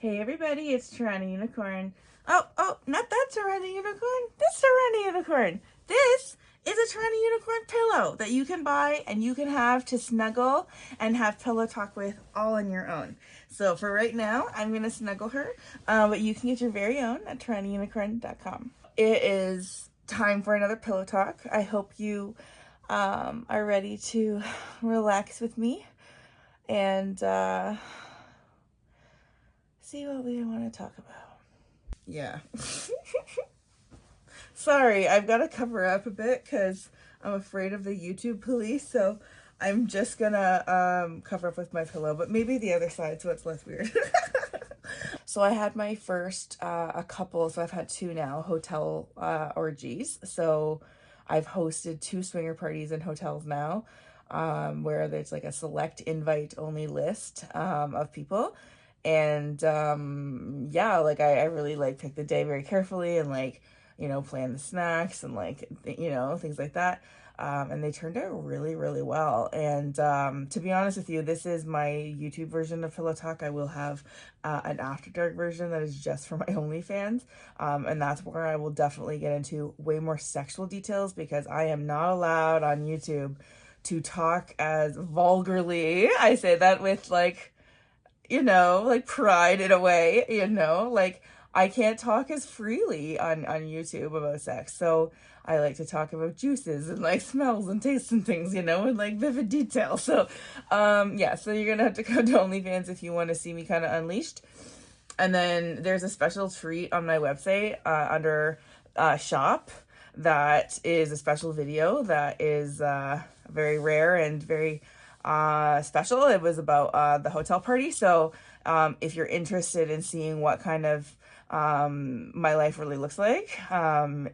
Hey everybody, it's Tyranny Unicorn. Oh, not that Tyranny Unicorn. This Tyranny Unicorn. This is a Tyranny Unicorn pillow that you can buy and you can have to snuggle and have pillow talk with all on your own. So for right now, I'm going to snuggle her, but you can get your very own at tyrannyunicorn.com. It is time for another pillow talk. I hope you are ready to relax with me and see what we want to talk about. Yeah. Sorry, I've got to cover up a bit because I'm afraid of the YouTube police, so I'm just gonna cover up with my pillow, but maybe the other side so it's less weird. So I had my first a couple, so I've had two now, hotel orgies. So I've hosted two swinger parties in hotels now, where there's like a select invite only list of people. And yeah, like I really like pick the day very carefully and like, plan the snacks and like, things like that. And they turned out really, really well. And to be honest with you, this is my YouTube version of Pillow Talk. I will have an After Dark version that is just for my OnlyFans. And that's where I will definitely get into way more sexual details because I am not allowed on YouTube to talk as vulgarly. I say that with like, like pride in a way, like I can't talk as freely on YouTube about sex. So I like to talk about juices and like smells and tastes and things, and like vivid detail. So, yeah, so you're gonna have to go to OnlyFans if you want to see me kind of unleashed. And then there's a special treat on my website under shop that is a special video that is very rare and very special. It was about the hotel party. So if you're interested in seeing what kind of my life really looks like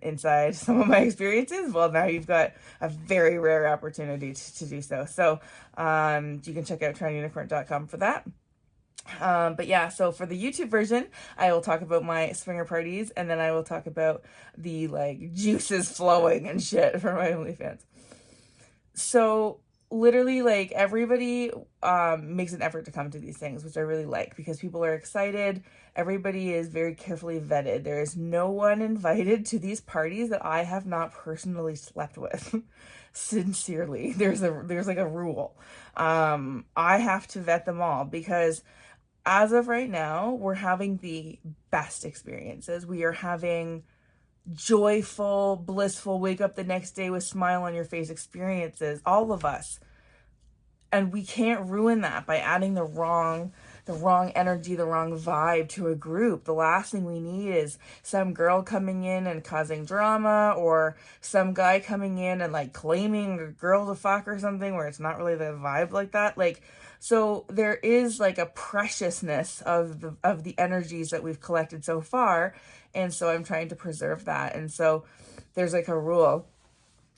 inside some of my experiences, well, now you've got a very rare opportunity to do so. So you can check out tryunicorn.com for that. But yeah, so for the YouTube version, I will talk about my swinger parties and then I will talk about the like juices flowing and shit for my OnlyFans. So literally like everybody makes an effort to come to these things, which I really like because people are excited. Everybody is very carefully vetted. There is no one invited to these parties that I have not personally slept with. Sincerely, there's like a rule. I have to vet them all because as of right now, we're having the best experiences. We are having joyful, blissful, wake up the next day with smile on your face experiences, all of us. And we can't ruin that by adding the wrong energy, the wrong vibe to a group. The last thing we need is some girl coming in and causing drama or some guy coming in and like claiming a girl to fuck or something where it's not really the vibe like that. Like, so there is like a preciousness of the energies that we've collected so far. And so I'm trying to preserve that. And so there's like a rule.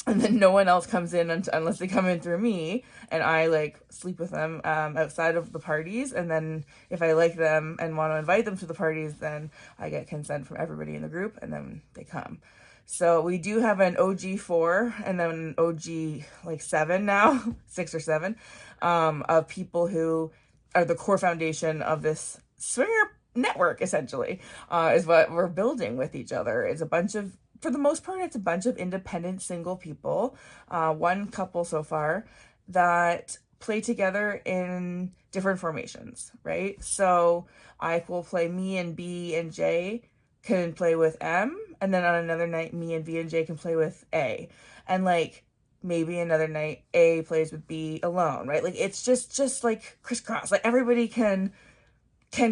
And then no one else comes in unless they come in through me, and I like sleep with them outside of the parties. And then if I like them and want to invite them to the parties, then I get consent from everybody in the group, and then they come. So we do have an OG4 and then an OG like 7 now, 6 or 7, of people who are the core foundation of this swinger network. Essentially, is what we're building with each other. Is a bunch of, for the most part, it's a bunch of independent single people, one couple so far, that play together in different formations, right? So I will play me and B and J can play with M, and then on another night, me and B and J can play with A. And like maybe another night A plays with B alone, right? Like it's just like crisscross. Like everybody can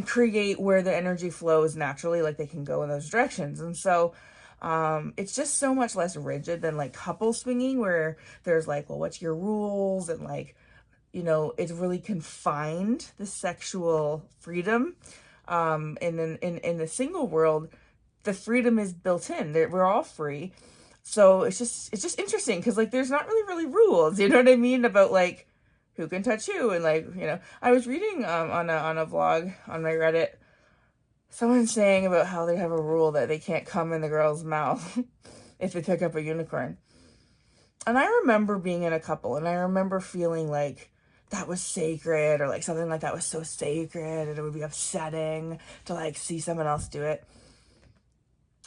create where the energy flows naturally, like they can go in those directions. And so it's just so much less rigid than like couple swinging where there's like, well, what's your rules? And like, it's really confined, the sexual freedom. And then in the single world, the freedom is built in. We're all free. So it's just interesting because like there's not really rules, you know what I mean, about like who can touch who. And like, I was reading on a vlog on my Reddit, someone saying about how they have a rule that they can't come in the girl's mouth if they pick up a unicorn. And I remember being in a couple and I remember feeling like that was sacred, or like something like that was so sacred and it would be upsetting to like see someone else do it.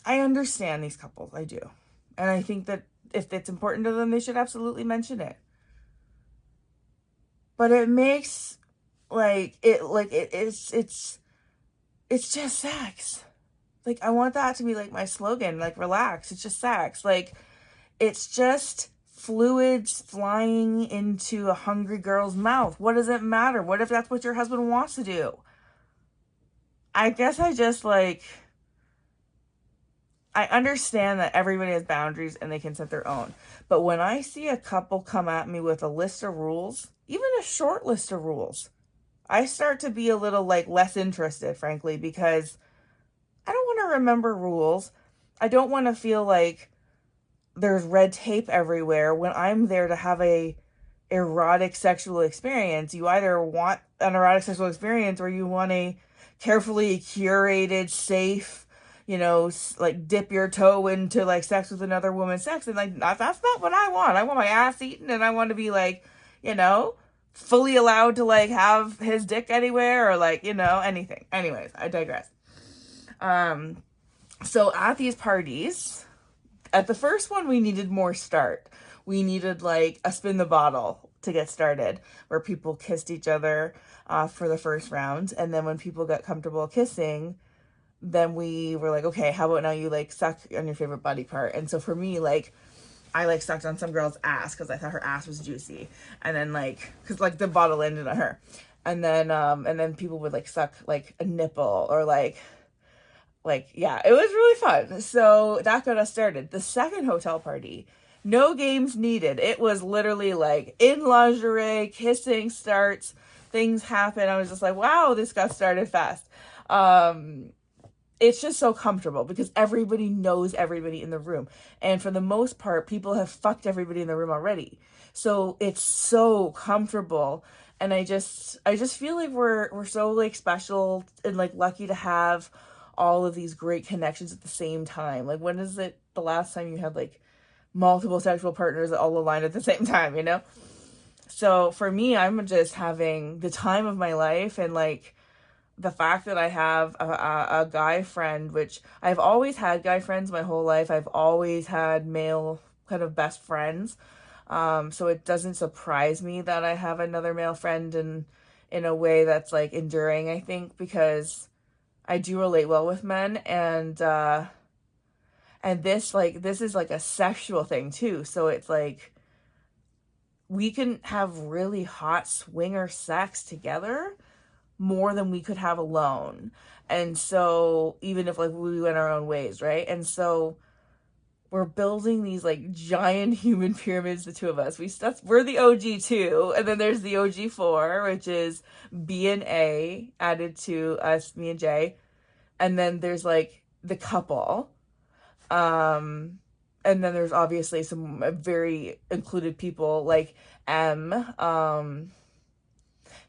I understand these couples, I do. And I think that if it's important to them, they should absolutely mention it. But it makes it's just sex. Like, I want that to be like my slogan, like, relax, it's just sex. Like, it's just fluids flying into a hungry girl's mouth. What does it matter? What if that's what your husband wants to do? I guess I just like, I understand that everybody has boundaries and they can set their own. But when I see a couple come at me with a list of rules, even a short list of rules, I start to be a little like less interested, frankly, because I don't want to remember rules. I don't want to feel like there's red tape everywhere when I'm there to have a erotic sexual experience. You either want an erotic sexual experience or you want a carefully curated, safe, you know, like dip your toe into like sex with another woman's sex. And like, that's not what I want. I want my ass eaten and I want to be like, you know, fully allowed to like have his dick anywhere or like, you know, anything. Anyways, I digress. So at these parties, at the first one, we needed more start. We needed like a spin the bottle to get started, where people kissed each other for the first round. And then when people got comfortable kissing, then we were like, okay, how about now you like suck on your favorite body part? And so for me, like, I like sucked on some girl's ass because I thought her ass was juicy. And then like, because like the bottle landed on her. And then people would like suck like a nipple or like, yeah, it was really fun. So that got us started. The second hotel party, no games needed. It was literally like in lingerie, kissing starts, things happen. I was just like, wow, this got started fast. It's just so comfortable because everybody knows everybody in the room. And for the most part, people have fucked everybody in the room already. So it's so comfortable. And I just feel like we're so like special and like lucky to have all of these great connections at the same time. Like, when is it the last time you had like multiple sexual partners that all aligned at the same time, you know? So for me, I'm just having the time of my life, and like the fact that I have a guy friend, which I've always had guy friends my whole life. I've always had male kind of best friends. So it doesn't surprise me that I have another male friend in a way that's like enduring, I think, because I do relate well with men, and this is like a sexual thing too. So it's like we can have really hot swinger sex together more than we could have alone. And so even if like we went our own ways, right? And so we're building these like giant human pyramids, the two of us. We're the OG 2, and then there's the OG 4, which is B and A added to us, me and Jay. And then there's like the couple. And then there's obviously some very included people like M.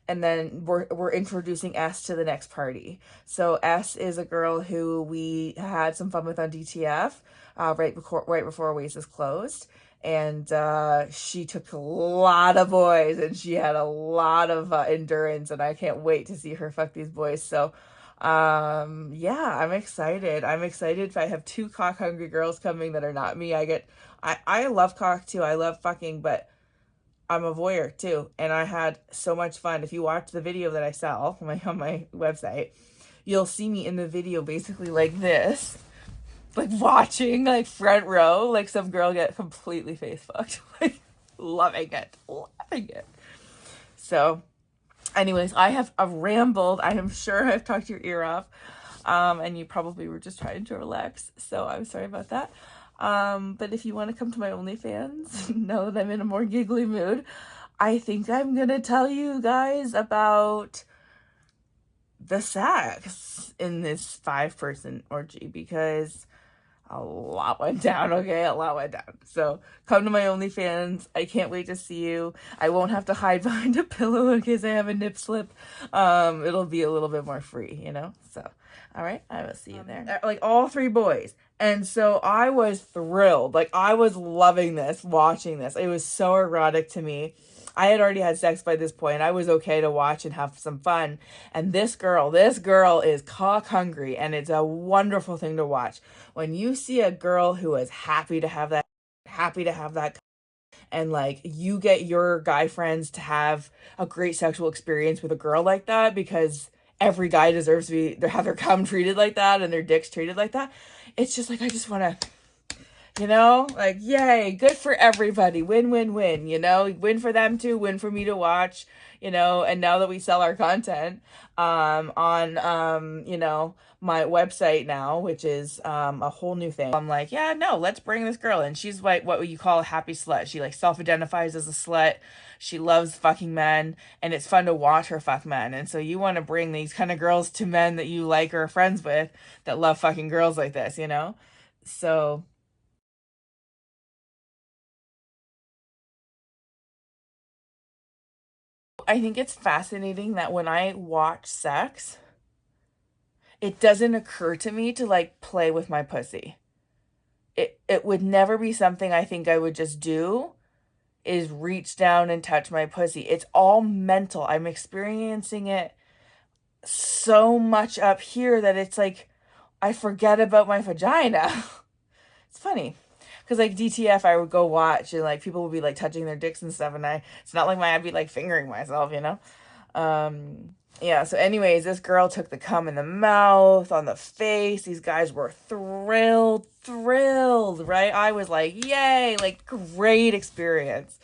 And then we're introducing S to the next party. So S is a girl who we had some fun with on DTF right before Oasis closed. And she took a lot of boys, and she had a lot of endurance, and I can't wait to see her fuck these boys. So yeah, I'm excited. I'm excited if I have 2 cock hungry girls coming that are not me. I love cock too. I love fucking, but I'm a voyeur too, and I had so much fun. If you watch the video that I sell on my website, you'll see me in the video basically like this, like watching, like front row, like some girl get completely face fucked, like loving it. So, anyways, I've rambled. I am sure I've talked your ear off, and you probably were just trying to relax. So I'm sorry about that. But if you want to come to my OnlyFans, know that I'm in a more giggly mood, I think I'm gonna tell you guys about the sex in this 5-person orgy, because a lot went down, okay? A lot went down. So come to my OnlyFans. I can't wait to see you. I won't have to hide behind a pillow in case I have a nip slip. It'll be a little bit more free, you know? So, all right, I will see you there. Like all 3 boys. And so I was thrilled. Like, I was loving this, watching this. It was so erotic to me. I had already had sex by this point. I was okay to watch and have some fun. And this girl is cock hungry, and it's a wonderful thing to watch. When you see a girl who is happy to have that, and like you get your guy friends to have a great sexual experience with a girl like that, because every guy deserves to have their cum treated like that and their dicks treated like that. It's just like, I just want to, like, yay, good for everybody, win win win, win for them too, win for me to watch, and now that we sell our content on my website now, which is a whole new thing. I'm like, yeah, no, let's bring this girl in. She's like what you call a happy slut. She like self-identifies as a slut. She loves fucking men, and it's fun to watch her fuck men. And so you want to bring these kind of girls to men that you like or are friends with that love fucking girls like this, so I think it's fascinating that when I watch sex, it doesn't occur to me to like play with my pussy. It would never be something I think I would just do, is reach down and touch my pussy. It's all mental. I'm experiencing it so much up here that it's like I forget about my vagina. It's funny. Because like DTF, I would go watch and like people would be like touching their dicks and stuff, and it's not like I'd be like fingering myself. Yeah, so anyways, this girl took the cum in the mouth, on the face. These guys were thrilled, right? I was like, yay, like great experience.